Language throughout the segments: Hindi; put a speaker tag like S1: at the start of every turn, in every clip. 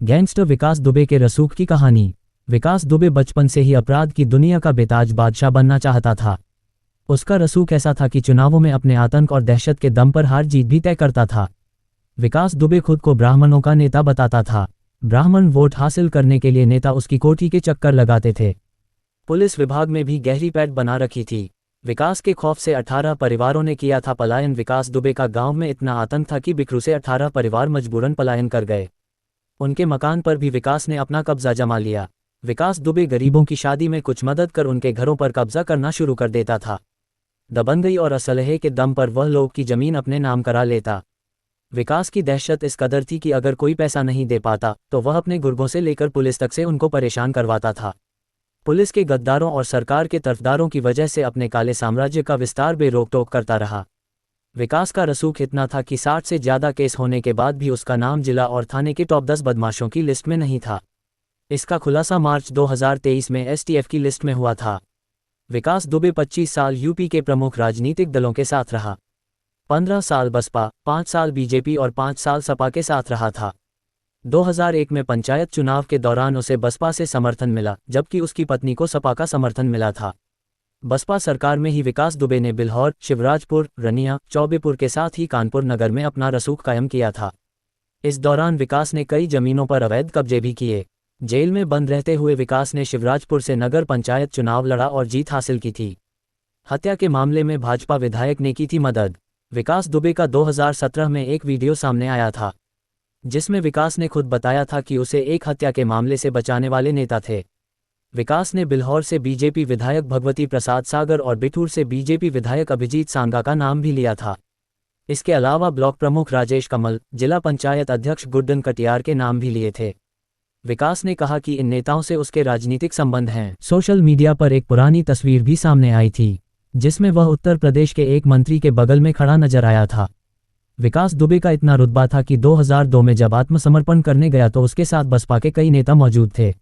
S1: गैंगस्टर विकास दुबे के रसूख की कहानी। विकास दुबे बचपन से ही अपराध की दुनिया का बेताज बादशाह बनना चाहता था। उसका रसूख ऐसा था कि चुनावों में अपने आतंक और दहशत के दम पर हार जीत भी तय करता था। विकास दुबे खुद को ब्राह्मणों का नेता बताता था। ब्राह्मण वोट हासिल करने के लिए नेता उसकी कोठी के चक्कर लगाते थे। पुलिस विभाग में भी गहरी पैठ बना रखी थी। विकास के खौफ से 18 परिवारों ने किया था पलायन। विकास दुबे का गांव में इतना आतंक था कि बिकरू से 18 परिवार मजबूरन पलायन कर गए। उनके मकान पर भी विकास ने अपना कब्जा जमा लिया। विकास दुबे गरीबों की शादी में कुछ मदद कर उनके घरों पर कब्जा करना शुरू कर देता था। दबंगई और असलहे के दम पर वह लोग की जमीन अपने नाम करा लेता। विकास की दहशत इस कदर थी कि अगर कोई पैसा नहीं दे पाता तो वह अपने गुर्गों से लेकर पुलिस तक से उनको परेशान करवाता था। पुलिस के गद्दारों और सरकार के तरफदारों की वजह से अपने काले साम्राज्य का विस्तार बेरोक टोक करता रहा। विकास का रसूख इतना था कि 60 से ज़्यादा केस होने के बाद भी उसका नाम जिला और थाने के टॉप 10 बदमाशों की लिस्ट में नहीं था। इसका खुलासा मार्च 2023 में एसटीएफ की लिस्ट में हुआ था। विकास दुबे 25 साल यूपी के प्रमुख राजनीतिक दलों के साथ रहा। 15 साल बसपा, 5 साल बीजेपी और 5 साल सपा के साथ रहा था। 2001 में पंचायत चुनाव के दौरान उसे बसपा से समर्थन मिला, जबकि उसकी पत्नी को सपा का समर्थन मिला था। बसपा सरकार में ही विकास दुबे ने बिल्हौर, शिवराजपुर, रनिया, चौबेपुर के साथ ही कानपुर नगर में अपना रसूख कायम किया था। इस दौरान विकास ने कई जमीनों पर अवैध कब्जे भी किए। जेल में बंद रहते हुए विकास ने शिवराजपुर से नगर पंचायत चुनाव लड़ा और जीत हासिल की थी। हत्या के मामले में भाजपा विधायक ने की थी मदद। विकास दुबे का 2017 में एक वीडियो सामने आया था, जिसमें विकास ने खुद बताया था कि उसे एक हत्या के मामले से बचाने वाले नेता थे। विकास ने बिल्हौर से बीजेपी विधायक भगवती प्रसाद सागर और बिठूर से बीजेपी विधायक अभिजीत सांगा का नाम भी लिया था। इसके अलावा ब्लॉक प्रमुख राजेश कमल, जिला पंचायत अध्यक्ष गुड्डन कटियार के नाम भी लिए थे। विकास ने कहा कि इन नेताओं से उसके राजनीतिक संबंध हैं। सोशल मीडिया पर एक पुरानी तस्वीर भी सामने आई थी, जिसमें वह उत्तर प्रदेश के एक मंत्री के बगल में खड़ा नजर आया था। विकास दुबे का इतना रुतबा था कि 2002 में जब आत्मसमर्पण करने गया तो उसके साथ बसपा के कई नेता मौजूद थे।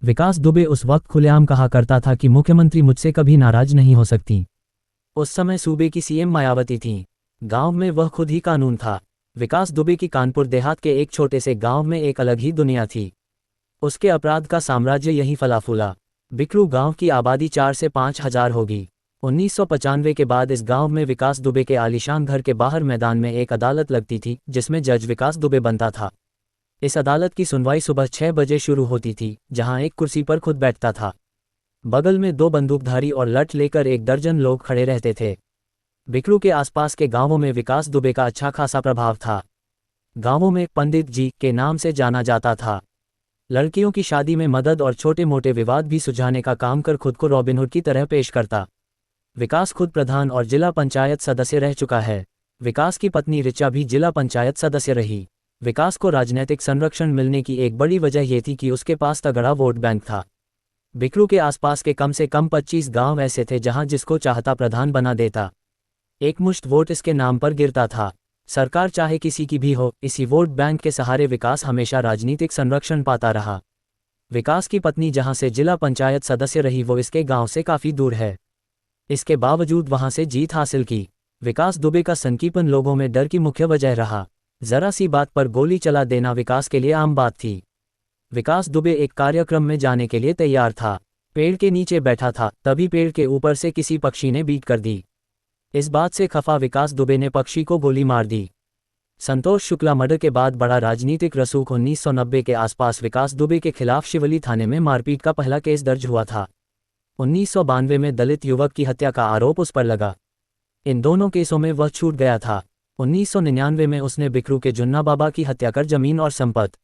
S1: विकास दुबे उस वक्त खुलेआम कहा करता था कि मुख्यमंत्री मुझसे कभी नाराज नहीं हो सकती। उस समय सूबे की सीएम मायावती थीं। गांव में वह खुद ही कानून था। विकास दुबे की कानपुर देहात के एक छोटे से गांव में एक अलग ही दुनिया थी। उसके अपराध का साम्राज्य यहीं फला फूला। बिकरू गांव की आबादी 4 से 5 हजार होगी। 1995 के बाद इस गांव में विकास दुबे के आलीशान घर के बाहर मैदान में एक अदालत लगती थी, जिसमें जज विकास दुबे बनता था। इस अदालत की सुनवाई सुबह 6 बजे शुरू होती थी, जहां एक कुर्सी पर खुद बैठता था। बगल में 2 बंदूकधारी और लठ लेकर 1 दर्जन लोग खड़े रहते थे। बिकरू के आसपास के गांवों में विकास दुबे का अच्छा खासा प्रभाव था। गांवों में पंडित जी के नाम से जाना जाता था। लड़कियों की शादी में मदद और छोटे मोटे विवाद भी सुलझाने का काम कर खुद को रॉबिनहुड की तरह पेश करता। विकास खुद प्रधान और जिला पंचायत सदस्य रह चुका है। विकास की पत्नी ऋचा भी जिला पंचायत सदस्य रही। विकास को राजनीतिक संरक्षण मिलने की एक बड़ी वजह यह थी कि उसके पास तगड़ा वोट बैंक था। बिकरू के आसपास के कम से कम 25 गांव ऐसे थे जहां जिसको चाहता प्रधान बना देता। एक मुश्त वोट इसके नाम पर गिरता था। सरकार चाहे किसी की भी हो, इसी वोट बैंक के सहारे विकास हमेशा राजनीतिक संरक्षण पाता रहा। विकास की पत्नी जहां से जिला पंचायत सदस्य रही वो इसके गांव से काफ़ी दूर है। इसके बावजूद वहां से जीत हासिल की। विकास दुबे का सनकीपन लोगों में डर की मुख्य वजह रहा। जरा सी बात पर गोली चला देना विकास के लिए आम बात थी। विकास दुबे एक कार्यक्रम में जाने के लिए तैयार था। पेड़ के नीचे बैठा था, तभी पेड़ के ऊपर से किसी पक्षी ने बीट कर दी। इस बात से खफा विकास दुबे ने पक्षी को गोली मार दी। संतोष शुक्ला मर्डर के बाद बड़ा राजनीतिक रसूख 1990 के आसपास विकास दुबे के खिलाफ शिवली थाने में मारपीट का पहला केस दर्ज हुआ था। 1992 में दलित युवक की हत्या का आरोप उस पर लगा। इन दोनों केसों में वह छूट गया था। 1999 में उसने बिकरू के जुन्ना बाबा की हत्या कर जमीन और संपत्ति